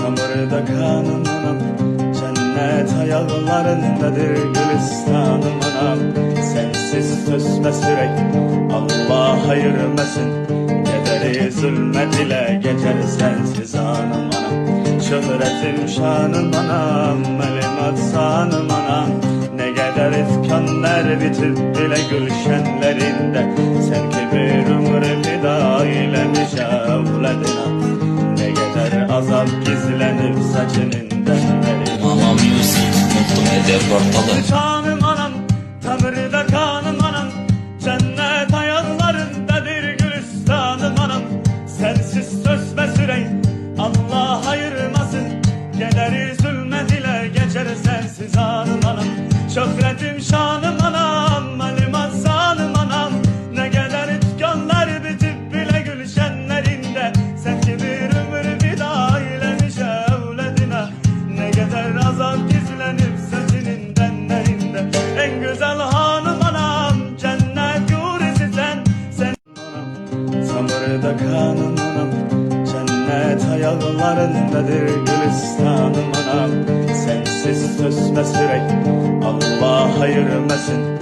Samırda kanım anam, cennet ayaklarındadır gülistanım anam. Sensiz sözme sürek, Allah ayırmasın. Kederi zulmet ile geçer sensiz anım anam. Şöhretim şanım anam, melimat sanım anam. Ne kadar etkanlar bitip bile gülşenlerinde. Sen ki bir ömrü fida eylemiş evledina. Ne kadar azap gizlenip saçının denleri. Mama Music Mutlu Medya Portalı. Şanım anam, tanrıda kanım anam. Cennet ayaklarındadır gülistanım anam. Sensiz sözme sürey, Allah ayırmasın. Kederi zulmet ile geçer sensiz anım anam. Şöhretim şanım anam, melimat sanım anam. Ne kadar itkanlar bitip bile gülşenlerinde. Sen ki bir ömür fida eylemiş evledine. Ne kadar azap gizlenip saçının denlerinde. En güzel hanım anam, cennet yurisi sen. Sen anam, samırda kanım anam. Cennet ayaklarındadır gülistanım anam. Sensiz sözme sürek, Allah ayırmasın.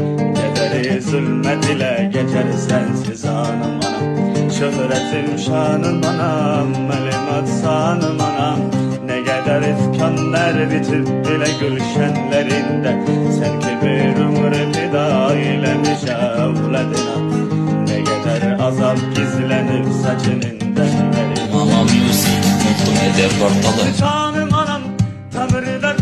Kederi zulmet ile geçer sensiz anam anam. Şöhretim şanım anam, melimat sanım anam. Ne kadar etkanlar bitip bile gülşenlerinde. Sen ki bir ömrü fida eylemiş evledina. Ne kadar azap gizlenip saçının denleri. Mama Music Mutlu Medya Portalı. Şanım anam, tanrıda